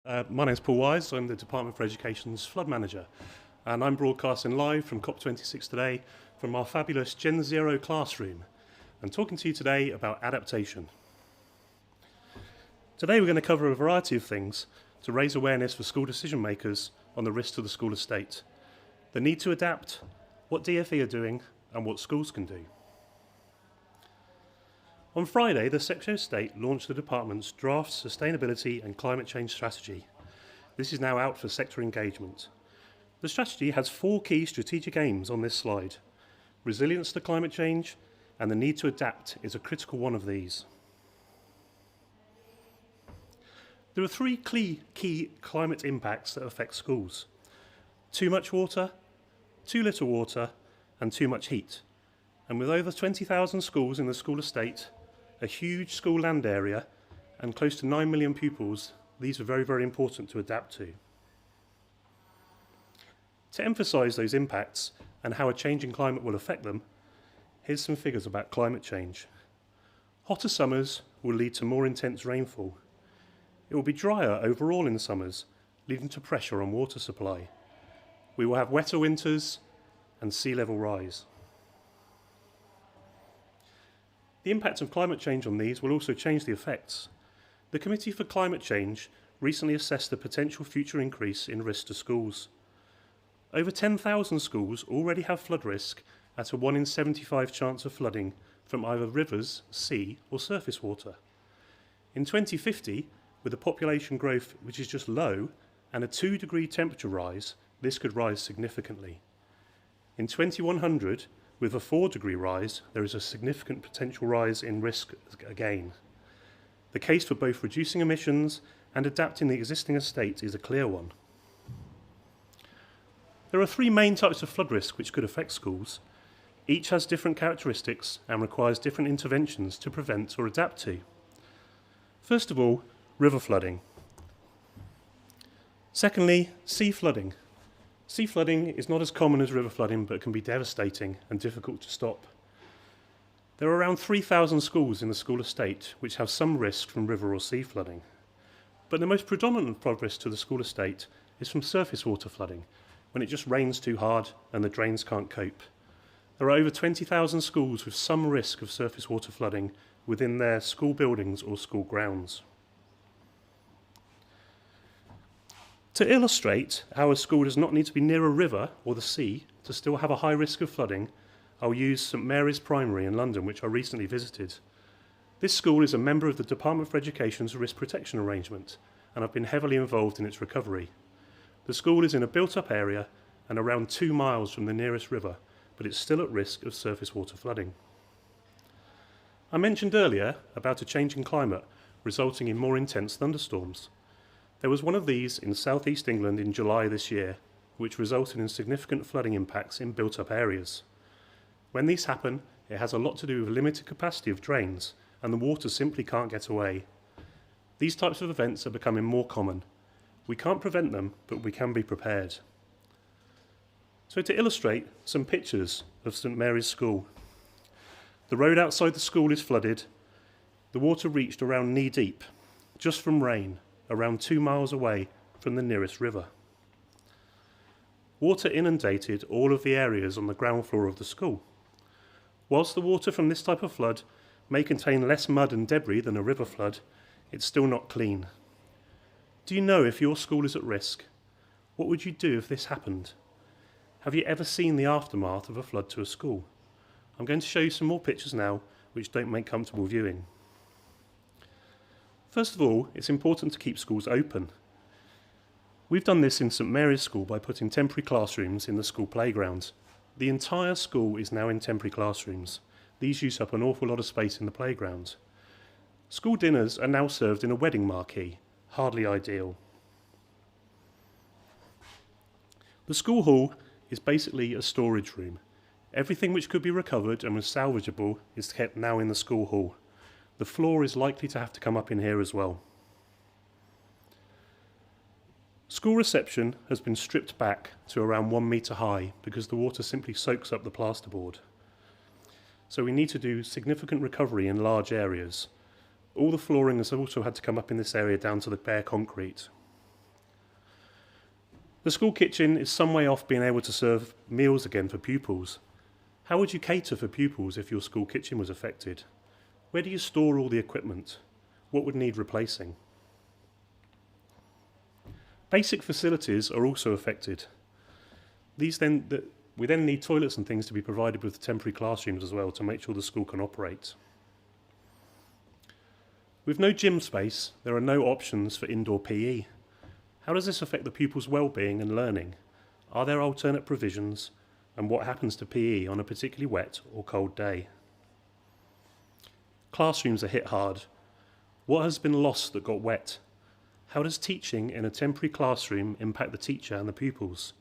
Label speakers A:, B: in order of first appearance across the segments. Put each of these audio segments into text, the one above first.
A: My name is Paul Wise. I'm the Department for Education's Flood Manager, and I'm broadcasting live from COP26 today from our fabulous Gen Zero classroom and talking to you today about adaptation. Today we're going to cover a variety of things to raise awareness for school decision makers on the risks to the school estate, the need to adapt, what DfE are doing and what schools can do. On Friday, the Secretary of State launched the department's draft Sustainability and Climate Change Strategy. This is now out for sector engagement. The strategy has 4 key strategic aims on this slide. Resilience to climate change and the need to adapt is a critical one of these. There are 3 key climate impacts that affect schools. Too much water, too little water, and too much heat. And with over 20,000 schools in the school estate, a huge school land area, and close to 9 million pupils, these are very, very important to adapt to. To emphasise those impacts and how a changing climate will affect them, here's some figures about climate change. Hotter summers will lead to more intense rainfall. It will be drier overall in summers, leading to pressure on water supply. We will have wetter winters and sea level rise. The impact of climate change on these will also change the effects. The Committee for Climate Change recently assessed the potential future increase in risk to schools. Over 10,000 schools already have flood risk at a 1 in 75 chance of flooding from either rivers, sea or surface water. In 2050, with a population growth which is just low and a 2-degree temperature rise, this could rise significantly. In 2100, with a 4-degree rise, there is a significant potential rise in risk again. The case for both reducing emissions and adapting the existing estate is a clear one. There are 3 main types of flood risk which could affect schools. Each has different characteristics and requires different interventions to prevent or adapt to. First of all, river flooding. Secondly, sea flooding. Sea flooding is not as common as river flooding, but can be devastating and difficult to stop. There are around 3,000 schools in the school estate which have some risk from river or sea flooding. But the most predominant flood risk to the school estate is from surface water flooding, when it just rains too hard and the drains can't cope. There are over 20,000 schools with some risk of surface water flooding within their school buildings or school grounds. To illustrate how a school does not need to be near a river or the sea to still have a high risk of flooding, I'll use St Mary's Primary in London, which I recently visited. This school is a member of the Department for Education's Risk Protection Arrangement, and I've been heavily involved in its recovery. The school is in a built-up area and around 2 miles from the nearest river, but it's still at risk of surface water flooding. I mentioned earlier about a changing climate resulting in more intense thunderstorms. There was one of these in southeast England in July this year, which resulted in significant flooding impacts in built-up areas. When these happen, it has a lot to do with limited capacity of drains, and the water simply can't get away. These types of events are becoming more common. We can't prevent them, but we can be prepared. So to illustrate some pictures of St Mary's School. The road outside the school is flooded. The water reached around knee-deep, just from rain, around 2 miles away from the nearest river. Water inundated all of the areas on the ground floor of the school. Whilst the water from this type of flood may contain less mud and debris than a river flood, it's still not clean. Do you know if your school is at risk? What would you do if this happened? Have you ever seen the aftermath of a flood to a school? I'm going to show you some more pictures now which don't make comfortable viewing. First of all, it's important to keep schools open. We've done this in St Mary's School by putting temporary classrooms in the school playground. The entire school is now in temporary classrooms. These use up an awful lot of space in the playground. School dinners are now served in a wedding marquee, hardly ideal. The school hall is basically a storage room. Everything which could be recovered and was salvageable is kept now in the school hall. The floor is likely to have to come up in here as well. School reception has been stripped back to around 1 metre high because the water simply soaks up the plasterboard. So we need to do significant recovery in large areas. All the flooring has also had to come up in this area down to the bare concrete. The school kitchen is some way off being able to serve meals again for pupils. How would you cater for pupils if your school kitchen was affected? Where do you store all the equipment? What would need replacing? Basic facilities are also affected. We then need toilets and things to be provided with temporary classrooms as well to make sure the school can operate. With no gym space, there are no options for indoor PE. How does this affect the pupils' well-being and learning? Are there alternate provisions? And what happens to PE on a particularly wet or cold day? Classrooms are hit hard. What has been lost that got wet? How does teaching in a temporary classroom impact the teacher and the pupils?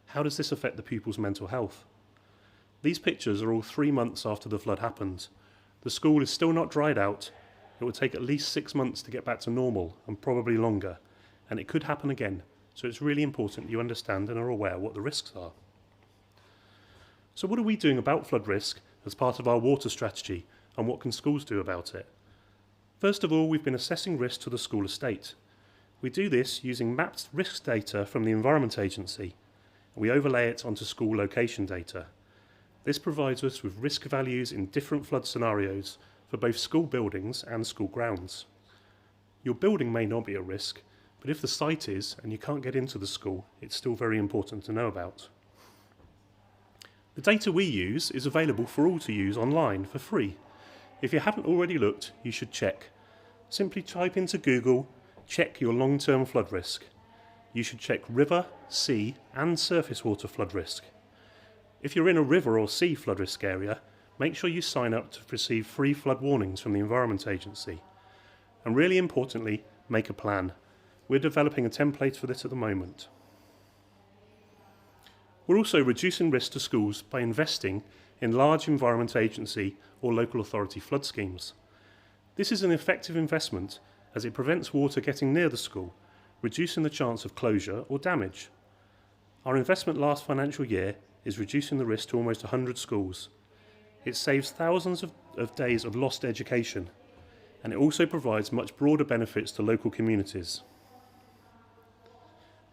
A: How does this affect the pupils' mental health? These pictures are all 3 months after the flood happened. The school is still not dried out. It will take at least 6 months to get back to normal, and probably longer. And it could happen again, so it's really important you understand and are aware what the risks are. So what are we doing about flood risk as part of our water strategy, and what can schools do about it? First of all, we've been assessing risk to the school estate. We do this using mapped risk data from the Environment Agency. We overlay it onto school location data. This provides us with risk values in different flood scenarios for both school buildings and school grounds. Your building may not be at risk, but if the site is and you can't get into the school, it's still very important to know about. The data we use is available for all to use online for free. If you haven't already looked, you should check. Simply type into Google, check your long-term flood risk. You should check river, sea and surface water flood risk. If you're in a river or sea flood risk area, make sure you sign up to receive free flood warnings from the Environment Agency. And really importantly, make a plan. We're developing a template for this at the moment. We're also reducing risk to schools by investing in large Environment Agency or local authority flood schemes. This is an effective investment as it prevents water getting near the school, reducing the chance of closure or damage. Our investment last financial year is reducing the risk to almost 100 schools. It saves thousands of days of lost education, and it also provides much broader benefits to local communities.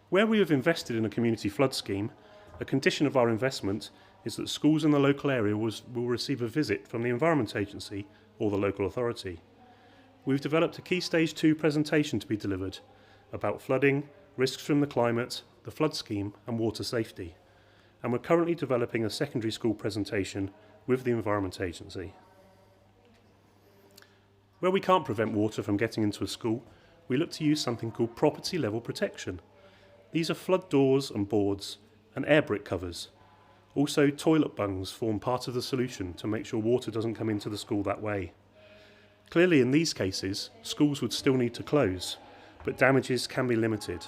A: Where we have invested in a community flood scheme, a condition of our investment is that schools in the local area will receive a visit from the Environment Agency or the local authority. We've developed a Key Stage 2 presentation to be delivered about flooding, risks from the climate, the flood scheme and water safety. And we're currently developing a secondary school presentation with the Environment Agency. Where we can't prevent water from getting into a school, we look to use something called property level protection. These are flood doors and boards and air brick covers. Also, toilet bungs form part of the solution to make sure water doesn't come into the school that way. Clearly, in these cases, schools would still need to close, but damages can be limited.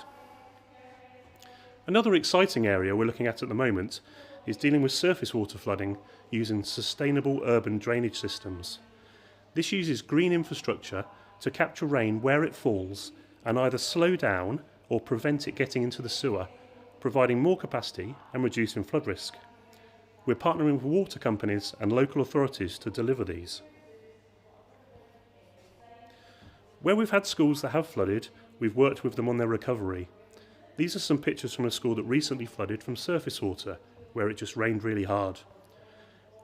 A: Another exciting area we're looking at the moment is dealing with surface water flooding using sustainable urban drainage systems. This uses green infrastructure to capture rain where it falls and either slow down or prevent it getting into the sewer, providing more capacity and reducing flood risk. We're partnering with water companies and local authorities to deliver these. Where we've had schools that have flooded, we've worked with them on their recovery. These are some pictures from a school that recently flooded from surface water, where it just rained really hard.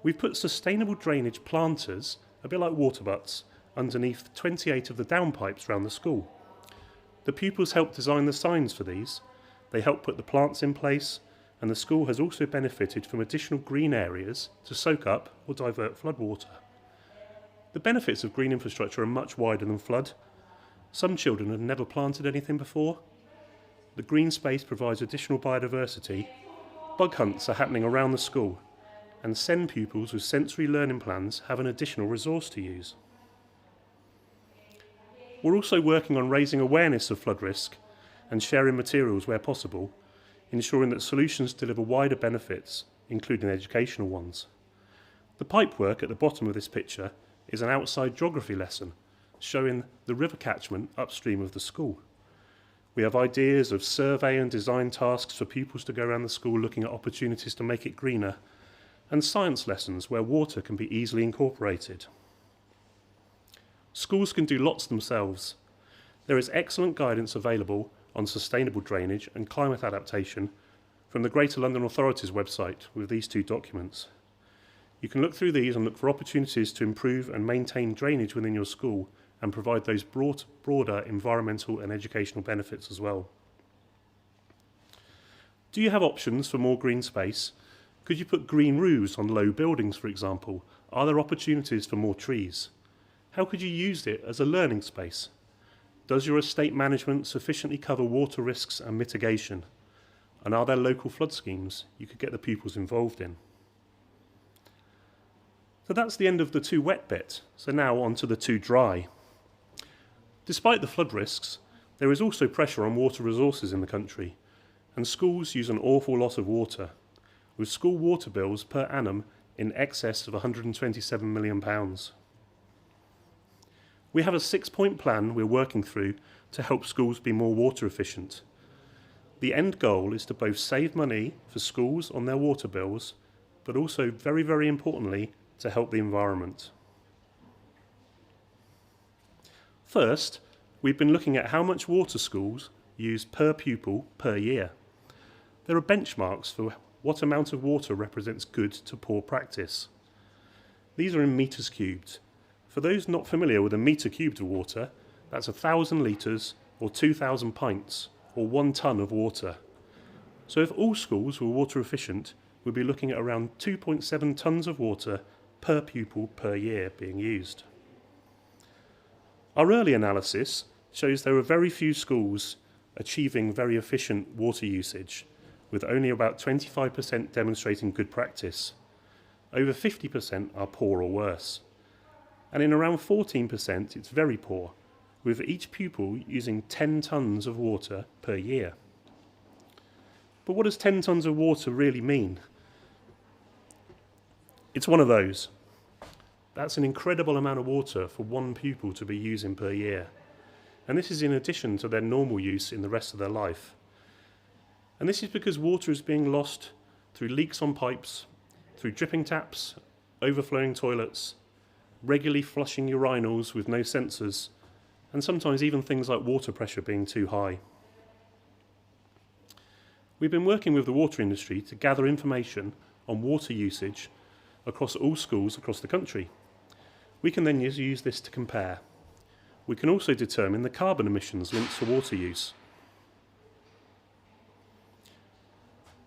A: We've put sustainable drainage planters, a bit like water butts, underneath 28 of the downpipes around the school. The pupils helped design the signs for these. They helped put the plants in place, and the school has also benefited from additional green areas to soak up or divert floodwater. The benefits of green infrastructure are much wider than flood. Some children have never planted anything before. The green space provides additional biodiversity. Bug hunts are happening around the school, and SEND pupils with sensory learning plans have an additional resource to use. We're also working on raising awareness of flood risk and sharing materials where possible, ensuring that solutions deliver wider benefits, including educational ones. The pipework at the bottom of this picture is an outside geography lesson showing the river catchment upstream of the school. We have ideas of survey and design tasks for pupils to go around the school looking at opportunities to make it greener, and science lessons where water can be easily incorporated. Schools can do lots themselves. There is excellent guidance available on sustainable drainage and climate adaptation from the Greater London Authority's website with these 2 documents. You can look through these and look for opportunities to improve and maintain drainage within your school and provide those broader environmental and educational benefits as well. Do you have options for more green space? Could you put green roofs on low buildings, for example? Are there opportunities for more trees? How could you use it as a learning space? Does your estate management sufficiently cover water risks and mitigation? And are there local flood schemes you could get the pupils involved in? So that's the end of the 2 wet bit. So now on to the 2 dry. Despite the flood risks, there is also pressure on water resources in the country, and schools use an awful lot of water, with school water bills per annum in excess of £127 million. We have a 6-point plan we're working through to help schools be more water efficient. The end goal is to both save money for schools on their water bills, but also, very, very importantly, to help the environment. First, we've been looking at how much water schools use per pupil per year. There are benchmarks for what amount of water represents good to poor practice. These are in metres cubed. For those not familiar with a metre cubed of water, that's 1,000 litres or 2,000 pints or 1 tonne of water. So if all schools were water efficient, we'd be looking at around 2.7 tonnes of water per pupil per year being used. Our early analysis shows there are very few schools achieving very efficient water usage, with only about 25% demonstrating good practice. Over 50% are poor or worse. And in around 14% it's very poor, with each pupil using 10 tonnes of water per year. But what does 10 tonnes of water really mean? It's one of those. That's an incredible amount of water for one pupil to be using per year. And this is in addition to their normal use in the rest of their life. And this is because water is being lost through leaks on pipes, through dripping taps, overflowing toilets, regularly flushing urinals with no sensors, and sometimes even things like water pressure being too high. We've been working with the water industry to gather information on water usage across all schools across the country. We can then use this to compare. We can also determine the carbon emissions linked to water use.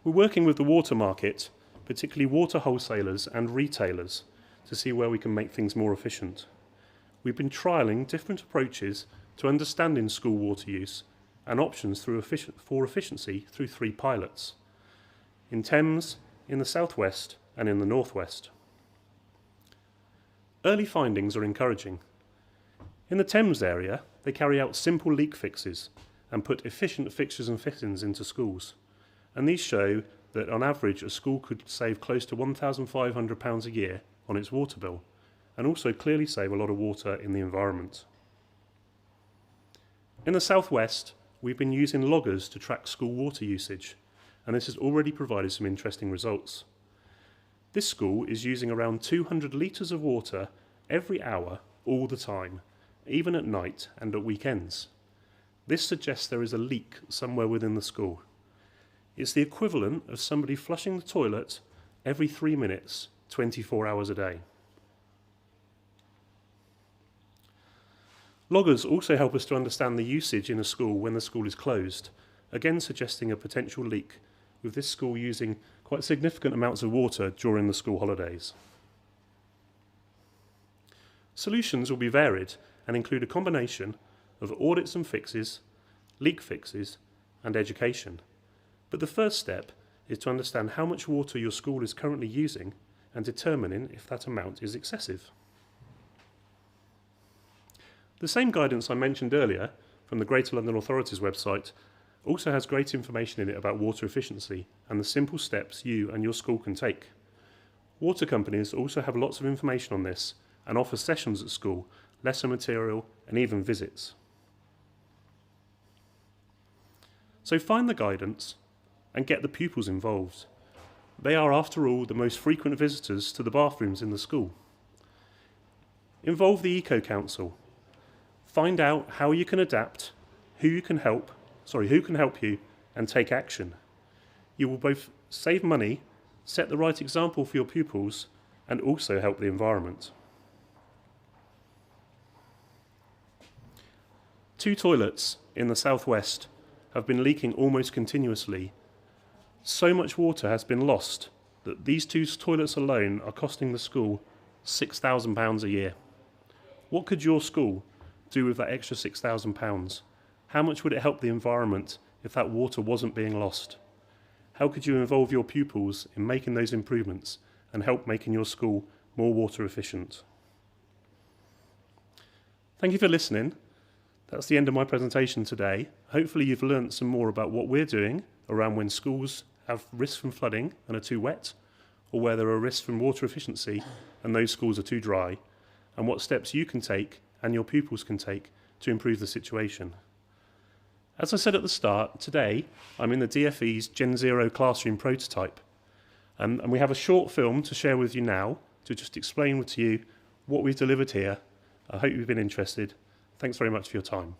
A: We're working with the water market, particularly water wholesalers and retailers, to see where we can make things more efficient. We've been trialling different approaches to understanding school water use and options for efficiency through 3 pilots: in Thames, in the southwest and in the northwest. Early findings are encouraging. In the Thames area, they carry out simple leak fixes and put efficient fixtures and fittings into schools. And these show that on average a school could save close to £1,500 a year on its water bill, and also clearly save a lot of water in the environment. In the southwest, we've been using loggers to track school water usage, and this has already provided some interesting results. This school is using around 200 litres of water every hour, all the time, even at night and at weekends. This suggests there is a leak somewhere within the school. It's the equivalent of somebody flushing the toilet every 3 minutes, 24 hours a day. Loggers also help us to understand the usage in a school when the school is closed, again suggesting a potential leak, with this school using quite significant amounts of water during the school holidays. Solutions will be varied and include a combination of audits and fixes, leak fixes, and education. But the first step is to understand how much water your school is currently using and determining if that amount is excessive. The same guidance I mentioned earlier from the Greater London Authority's website also has great information in it about water efficiency and the simple steps you and your school can take. Water companies also have lots of information on this and offer sessions at school, lesson material, and even visits. So find the guidance and get the pupils involved. They are, after all, the most frequent visitors to the bathrooms in the school. Involve the Eco Council. Find out how you can adapt, who you can help, who can help you and take action. You will both save money, set the right example for your pupils, and also help the environment. 2 toilets in the southwest have been leaking almost continuously. So much water has been lost that these 2 toilets alone are costing the school £6,000 a year. What could your school do with that extra £6,000? How much would it help the environment if that water wasn't being lost? How could you involve your pupils in making those improvements and help making your school more water efficient? Thank you for listening. That's the end of my presentation today. Hopefully you've learnt some more about what we're doing around when schools have risks from flooding and are too wet, or where there are risks from water efficiency and those schools are too dry, and what steps you can take and your pupils can take to improve the situation. As I said at the start, today I'm in the DFE's Gen Zero classroom prototype, and we have a short film to share with you now to just explain to you what we've delivered here. I hope you've been interested. Thanks very much for your time.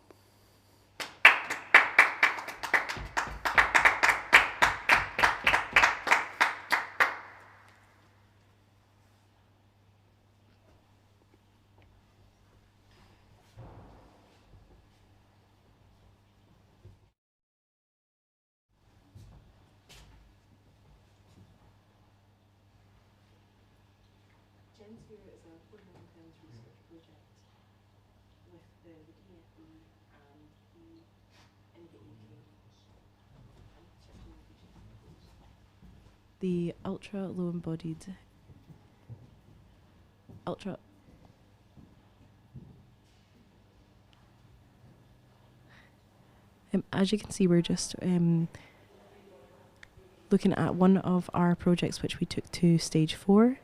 B: Gen Zero is a £4 million research project with the DFE and the Innovate UK. The ultra low embodied as you can see, we're just looking at one of our projects which we took to stage 4,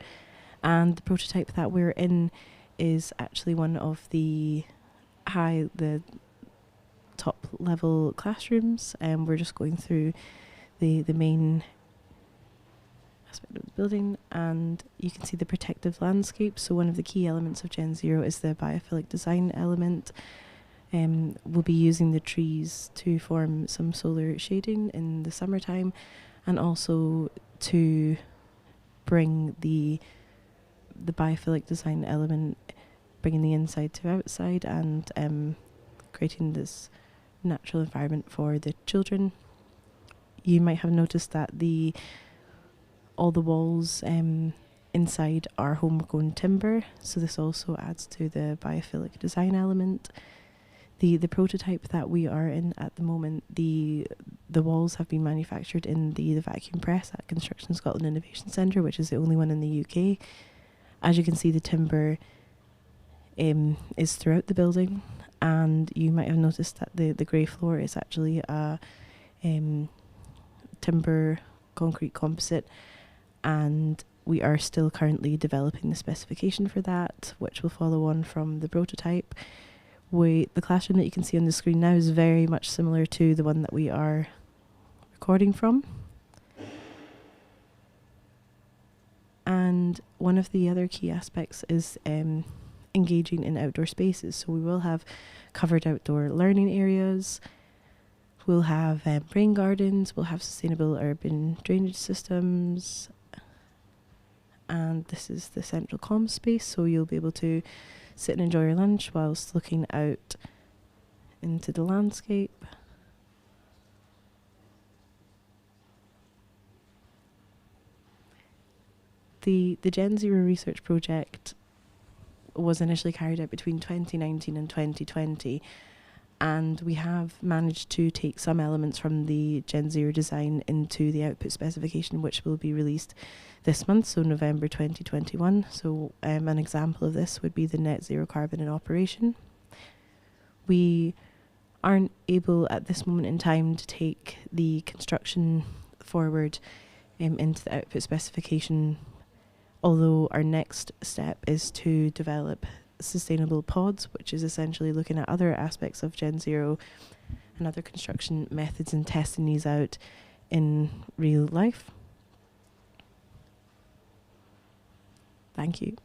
B: and the prototype that we're in is actually one of the top level classrooms, and we're just going through the main aspect of the building, and you can see the protective landscape. So one of the key elements of Gen Zero is the biophilic design element. We'll be using the trees to form some solar shading in the summertime, and also to bring the biophilic design element, bringing the inside to outside, and creating this natural environment for the children. You might have noticed that all the walls inside are homegrown timber, so this also adds to the biophilic design element. The prototype that we are in at the moment, the walls have been manufactured in the vacuum press at Construction Scotland Innovation Centre, which is the only one in the UK. As you can see, the timber is throughout the building, and you might have noticed that the grey floor is actually a timber concrete composite, and we are still currently developing the specification for that, which will follow on from the prototype. The classroom that you can see on the screen now is very much similar to the one that we are recording from. And one of the other key aspects is engaging in outdoor spaces. So we will have covered outdoor learning areas, we'll have rain gardens, we'll have sustainable urban drainage systems, and this is the central comm space, so you'll be able to sit and enjoy your lunch whilst looking out into the landscape. The Gen Zero research project was initially carried out between 2019 and 2020, and we have managed to take some elements from the Gen Zero design into the output specification, which will be released this month, so November 2021. So an example of this would be the net zero carbon in operation. We aren't able at this moment in time to take the construction forward into the output specification, although our next step is to develop sustainable pods, which is essentially looking at other aspects of Gen Zero and other construction methods and testing these out in real life. Thank you.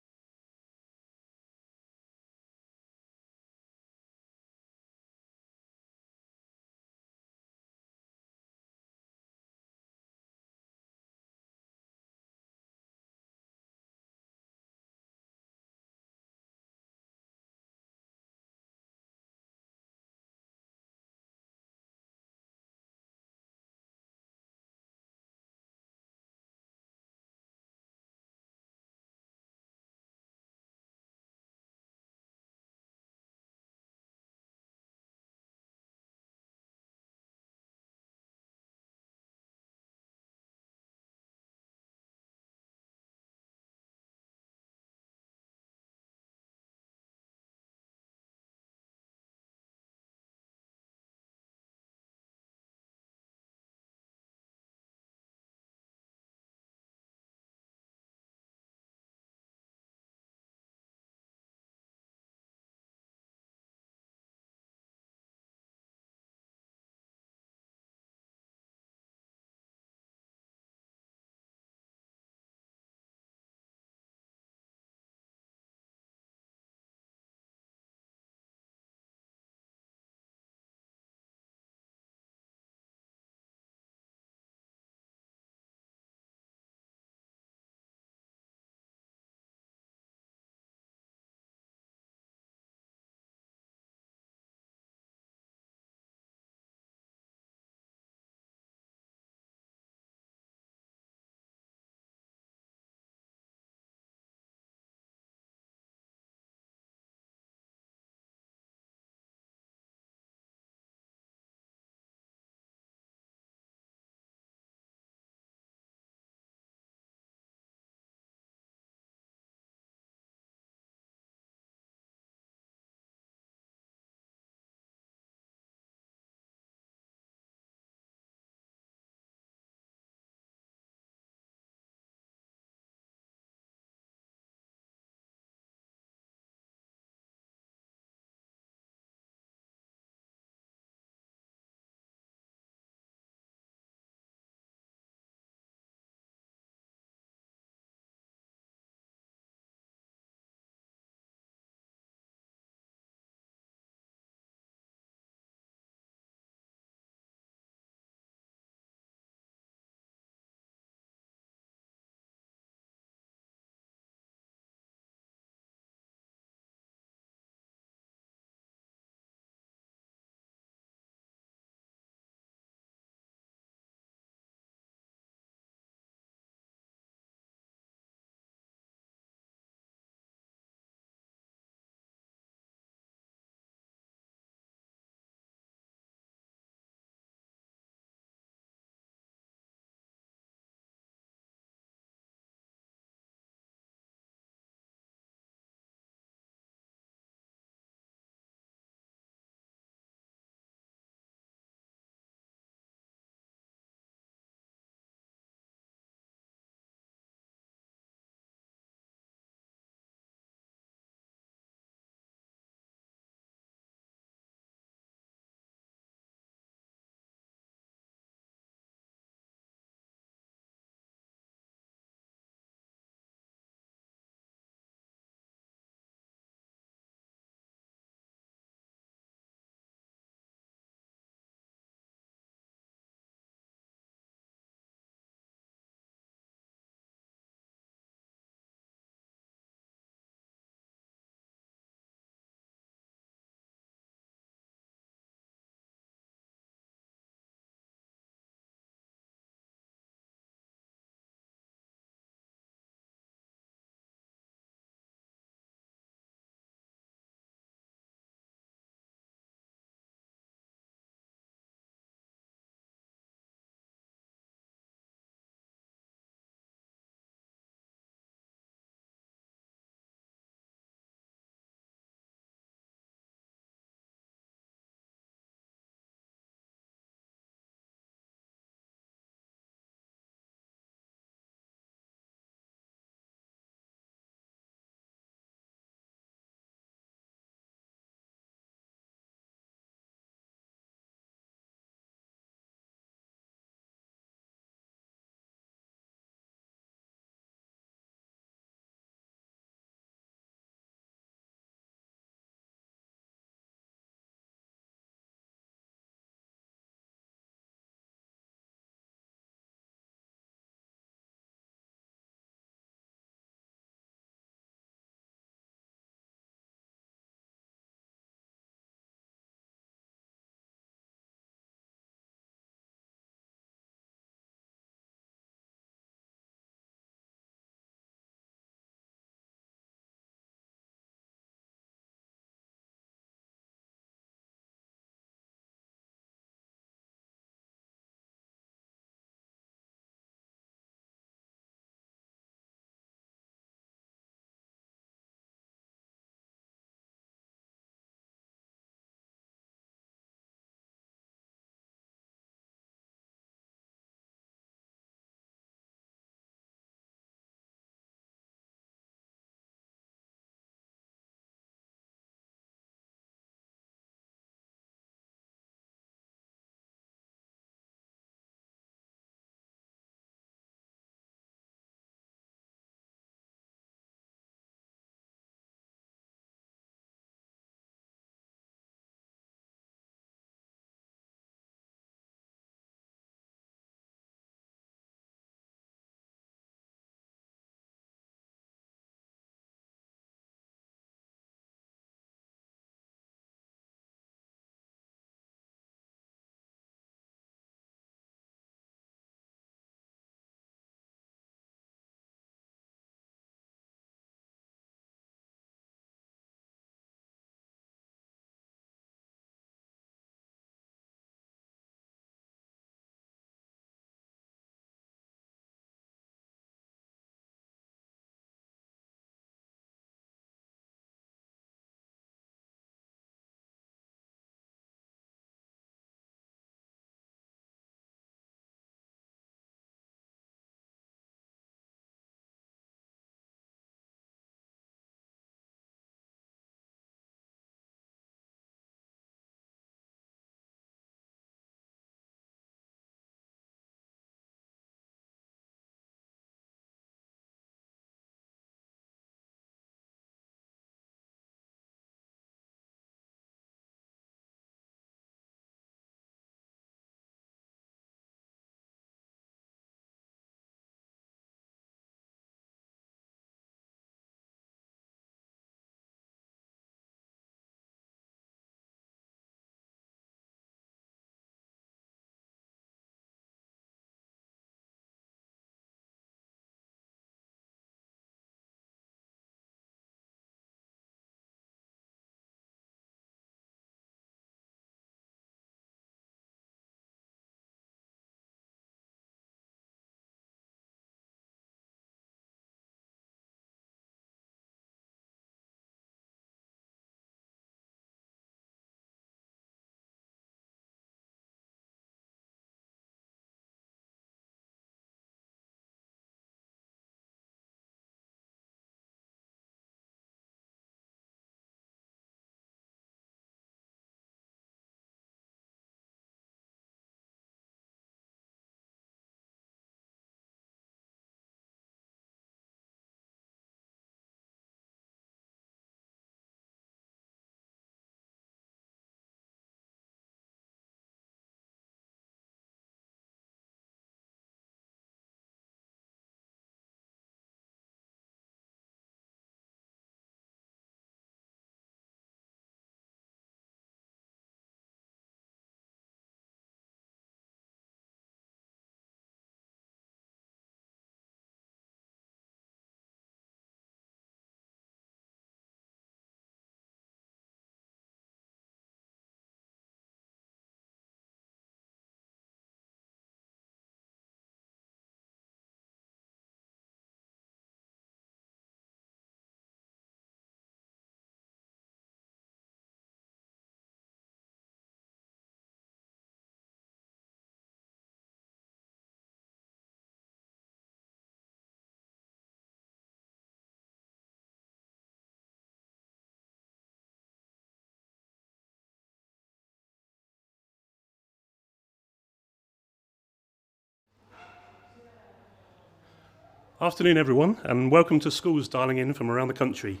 A: Afternoon, everyone, and welcome to schools dialing in from around the country.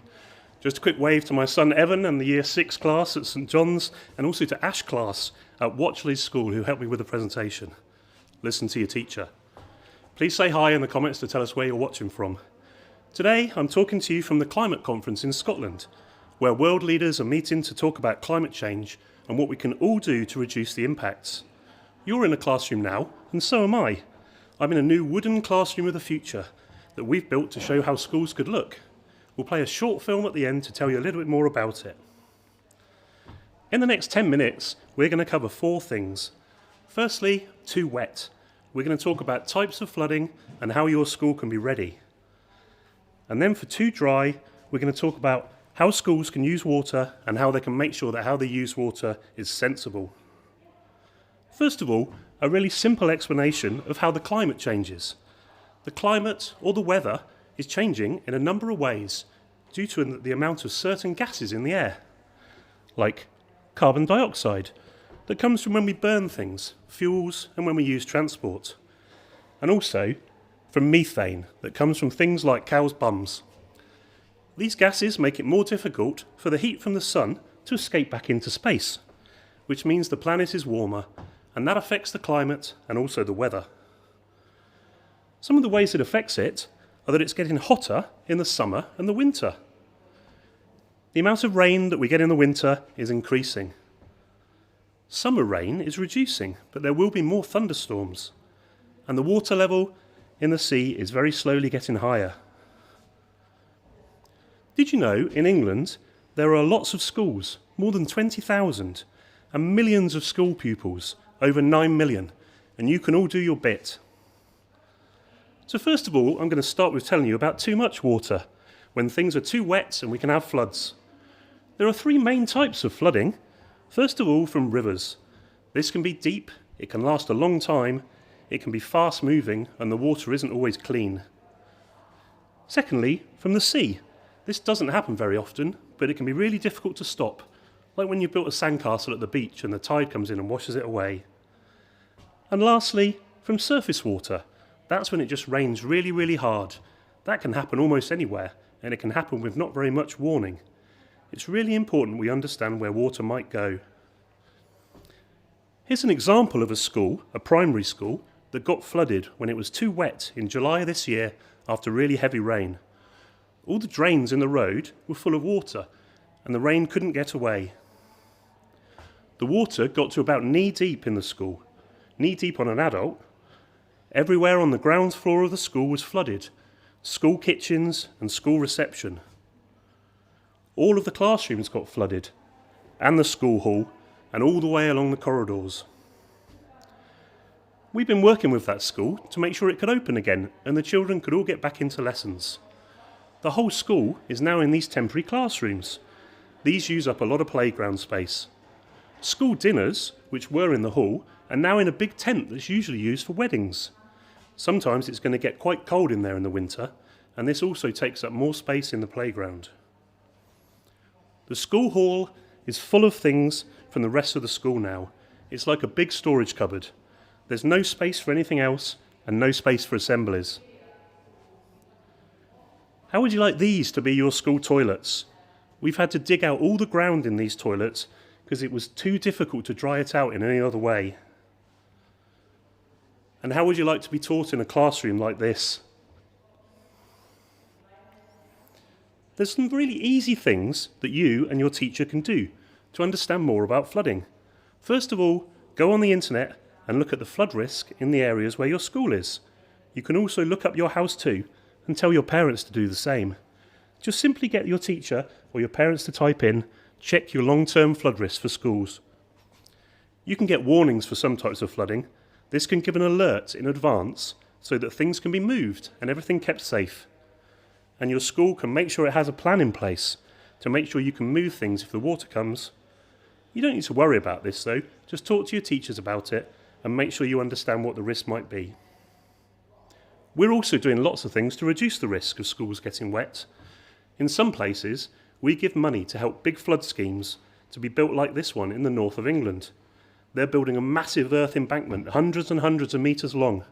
A: Just a quick wave to my son Evan and the Year 6 class at St John's, and also to Ash class at Watchley School, who helped me with the presentation. Listen to your teacher. Please say hi in the comments to tell us where you're watching from. Today, I'm talking to you from the Climate Conference in Scotland, where world leaders are meeting to talk about climate change and what we can all do to reduce the impacts. You're in a classroom now, and so am I. I'm in a new wooden classroom of the future that we've built to show how schools could look. We'll play a short film at the end to tell you a little bit more about it. In the next 10 minutes, we're going to cover 4 things. Firstly, too wet. We're going to talk about types of flooding and how your school can be ready. And then for too dry, we're going to talk about how schools can use water and how they can make sure that how they use water is sensible. First of all, a really simple explanation of how the climate changes. The climate, or the weather, is changing in a number of ways due to the amount of certain gases in the air, like carbon dioxide, that comes from when we burn things, fuels, and when we use transport, and also from methane, that comes from things like cows' bums. These gases make it more difficult for the heat from the sun to escape back into space, which means the planet is warmer, and that affects the climate and also the weather. Some of the ways it affects it are that it's getting hotter in the summer and the winter. The amount of rain that we get in the winter is increasing. Summer rain is reducing, but there will be more thunderstorms. And the water level in the sea is very slowly getting higher. Did you know in England there are lots of schools, more than 20,000, and millions of school pupils, over 9 million, and you can all do your bit. So first of all, I'm going to start with telling you about too much water, when things are too wet and we can have floods. There are 3 main types of flooding. First of all, from rivers. This can be deep, it can last a long time, it can be fast moving, and the water isn't always clean. Secondly, from the sea. This doesn't happen very often, but it can be really difficult to stop, like when you've built a sandcastle at the beach and the tide comes in and washes it away. And lastly, from surface water. That's when it just rains really, really hard. That can happen almost anywhere, and it can happen with not very much warning. It's really important we understand where water might go. Here's an example of a school, a primary school, that got flooded when it was too wet in July this year after really heavy rain. All the drains in the road were full of water, and the rain couldn't get away. The water got to about knee-deep in the school, knee-deep on an adult. Everywhere on the ground floor of the school was flooded, school kitchens and school reception. All of the classrooms got flooded, and the school hall, and all the way along the corridors. We've been working with that school to make sure it could open again and the children could all get back into lessons. The whole school is now in these temporary classrooms. These use up a lot of playground space. School dinners, which were in the hall, are now in a big tent that's usually used for weddings. Sometimes it's going to get quite cold in there in the winter, and this also takes up more space in the playground. The school hall is full of things from the rest of the school now. It's like a big storage cupboard. There's no space for anything else, and no space for assemblies. How would you like these to be your school toilets? We've had to dig out all the ground in these toilets because it was too difficult to dry it out in any other way. And how would you like to be taught in a classroom like this? There's some really easy things that you and your teacher can do to understand more about flooding. First of all, go on the internet and look at the flood risk in the areas where your school is. You can also look up your house too and tell your parents to do the same. Just simply get your teacher or your parents to type in, check your long-term flood risk for schools. You can get warnings for some types of flooding. This can give an alert in advance so that things can be moved and everything kept safe. And your school can make sure it has a plan in place to make sure you can move things if the water comes. You don't need to worry about this though, just talk to your teachers about it and make sure you understand what the risk might be. We're also doing lots of things to reduce the risk of schools getting wet. In some places, we give money to help big flood schemes to be built like this one in the north of England. They're building a massive earth embankment, hundreds and hundreds of metres long.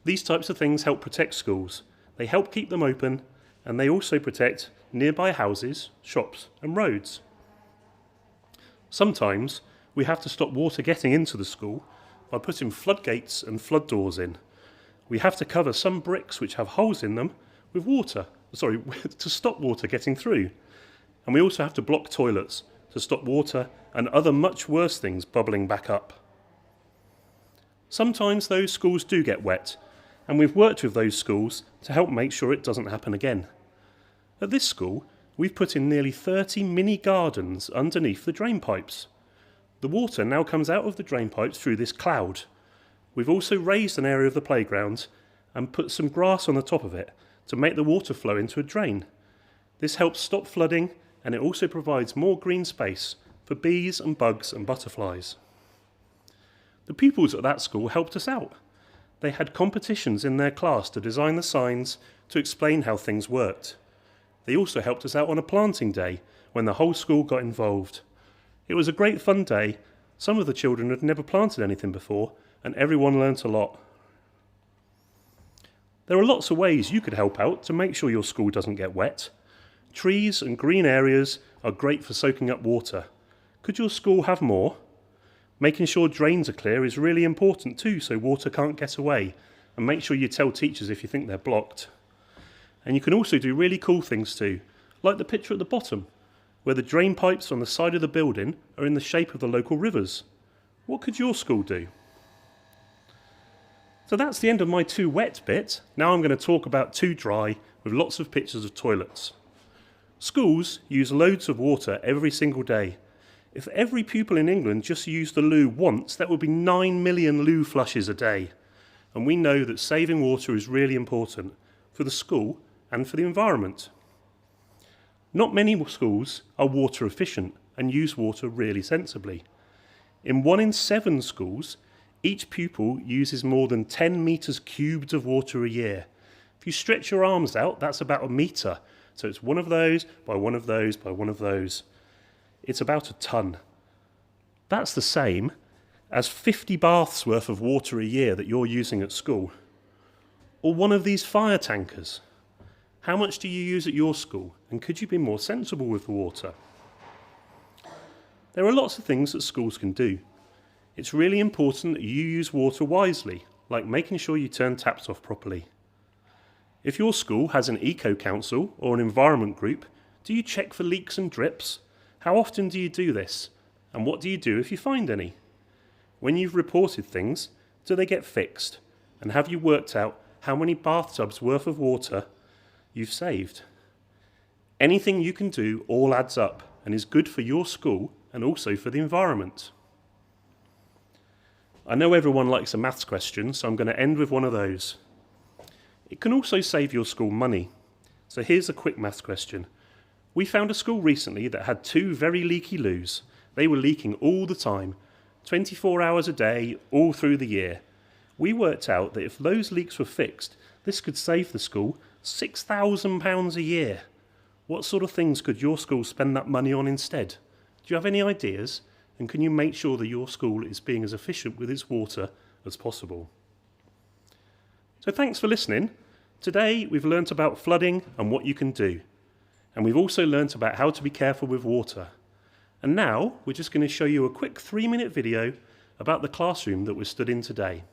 A: These types of things help protect schools. They help keep them open, and they also protect nearby houses, shops and roads. Sometimes we have to stop water getting into the school by putting floodgates and flood doors in. We have to cover some bricks which have holes in them with to stop water getting through. And we also have to block toilets to stop water and other much worse things bubbling back up. Sometimes those schools do get wet, and we've worked with those schools to help make sure it doesn't happen again. At this school, we've put in nearly 30 mini gardens underneath the drain pipes. The water now comes out of the drain pipes through this cloud. We've also raised an area of the playground and put some grass on the top of it to make the water flow into a drain. This helps stop flooding, and it also provides more green space for bees and bugs and butterflies. The pupils at that school helped us out. They had competitions in their class to design the signs to explain how things worked. They also helped us out on a planting day when the whole school got involved. It was a great fun day. Some of the children had never planted anything before, and everyone learnt a lot. There are lots of ways you could help out to make sure your school doesn't get wet. Trees and green areas are great for soaking up water. Could your school have more? Making sure drains are clear is really important too, so water can't get away, and make sure you tell teachers if you think they're blocked. And you can also do really cool things too, like the picture at the bottom, where the drain pipes on the side of the building are in the shape of the local rivers. What could your school do? So that's the end of my too wet bit. Now I'm going to talk about too dry with lots of pictures of toilets. Schools use loads of water every single day. If every pupil in England just used the loo once, that would be 9 million loo flushes a day. And we know that saving water is really important for the school and for the environment. Not many schools are water efficient and use water really sensibly. In 1 in 7 schools, each pupil uses more than 10 metres cubed of water a year. If you stretch your arms out, that's about a metre. So it's one of those, by one of those, by one of those. It's about a tonne. That's the same as 50 baths worth of water a year that you're using at school. Or one of these fire tankers. How much do you use at your school? And could you be more sensible with the water? There are lots of things that schools can do. It's really important that you use water wisely, like making sure you turn taps off properly. If your school has an eco-council or an environment group, do you check for leaks and drips? How often do you do this? And what do you do if you find any? When you've reported things, do they get fixed? And have you worked out how many bathtubs worth of water you've saved? Anything you can do all adds up and is good for your school and also for the environment. I know everyone likes a maths question, so I'm going to end with one of those. It can also save your school money. So here's a quick maths question. We found a school recently that had 2 very leaky loos. They were leaking all the time, 24 hours a day, all through the year. We worked out that if those leaks were fixed, this could save the school £6,000 a year. What sort of things could your school spend that money on instead? Do you have any ideas? And can you make sure that your school is being as efficient with its water as possible? So thanks for listening. Today we've learnt about flooding and what you can do. And we've also learnt about how to be careful with water. And now we're just going to show you a quick 3-minute video about the classroom that we're stood in today.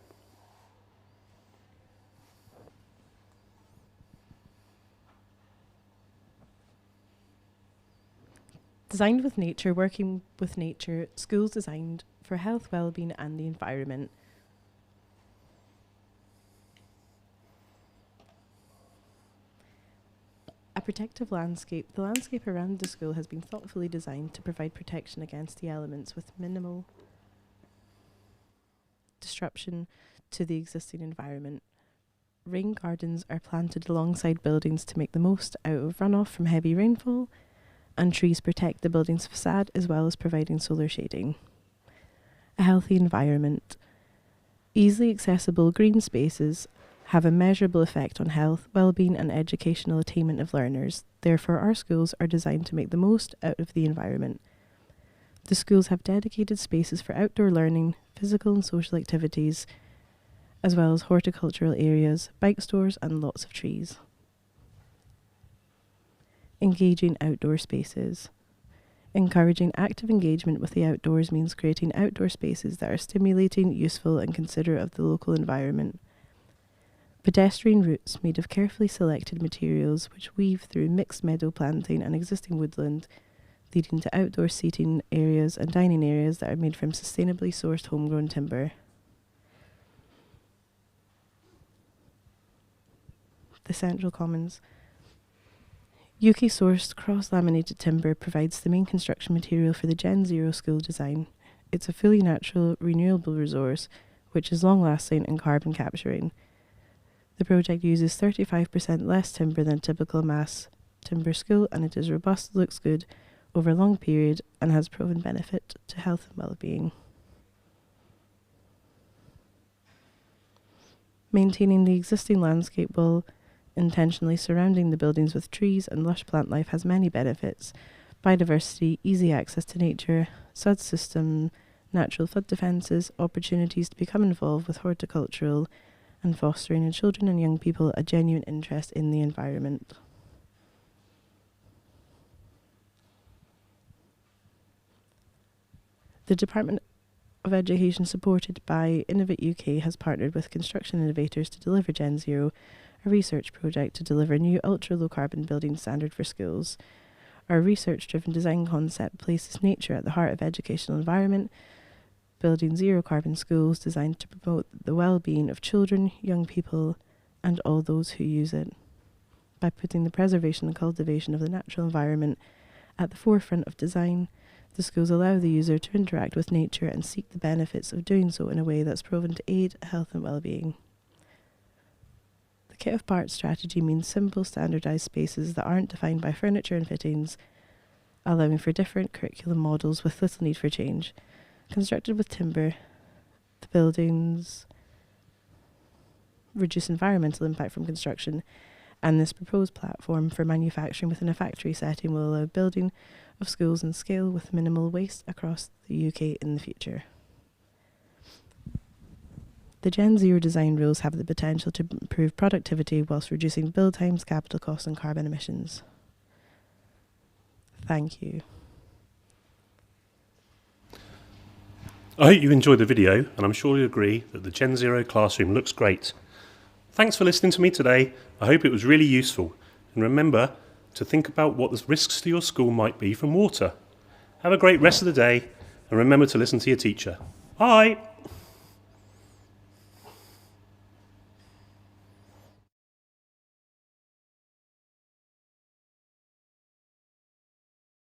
B: Designed with nature, working with nature, schools designed for health, well-being and the environment. A protective landscape. The landscape around the school has been thoughtfully designed to provide protection against the elements with minimal disruption to the existing environment. Rain gardens are planted alongside buildings to make the most out of runoff from heavy rainfall, and trees protect the building's facade as well as providing solar shading. A healthy environment. Easily accessible green spaces have a measurable effect on health, well-being and educational attainment of learners. Therefore, our schools are designed to make the most out of the environment. The schools have dedicated spaces for outdoor learning, physical and social activities, as well as horticultural areas, bike stores and lots of trees. Engaging outdoor spaces. Encouraging active engagement with the outdoors means creating outdoor spaces that are stimulating, useful, and considerate of the local environment. Pedestrian routes made of carefully selected materials which weave through mixed meadow planting and existing woodland, leading to outdoor seating areas and dining areas that are made from sustainably sourced homegrown timber. The Central Commons. UK-sourced cross-laminated timber provides the main construction material for the Gen Zero school design. It's a fully natural, renewable resource, which is long-lasting and carbon-capturing. The project uses 35% less timber than typical mass timber school, and it is robust, looks good over a long period, and has proven benefit to health and well-being. Maintaining the existing landscape while intentionally surrounding the buildings with trees and lush plant life has many benefits: biodiversity, easy access to nature, sod system, natural flood defences, opportunities to become involved with horticultural, and fostering in children and young people a genuine interest in the environment. The Department of Education, supported by Innovate UK, has partnered with Construction Innovators to deliver Gen Zero, a research project to deliver a new ultra-low carbon building standard for schools. Our research-driven design concept places nature at the heart of educational environment, building zero-carbon schools designed to promote the well-being of children, young people, and all those who use it. By putting the preservation and cultivation of the natural environment at the forefront of design, the schools allow the user to interact with nature and seek the benefits of doing so in a way that's proven to aid health and well-being. The kit of parts strategy means simple, standardised spaces that aren't defined by furniture and fittings, allowing for different curriculum models with little need for change. Constructed with timber, the buildings reduce environmental impact from construction, and this proposed platform for manufacturing within a factory setting will allow building of schools in scale with minimal waste across the UK in the future. The Gen Zero design rules have the potential to improve productivity whilst reducing build times, capital costs, and carbon emissions. Thank you.
A: I hope you enjoyed the video, and I'm sure you agree that the Gen Zero classroom looks great. Thanks for listening to me today. I hope it was really useful. And remember to think about what the risks to your school might be from water. Have a great rest of the day, and remember to listen to your teacher. Bye!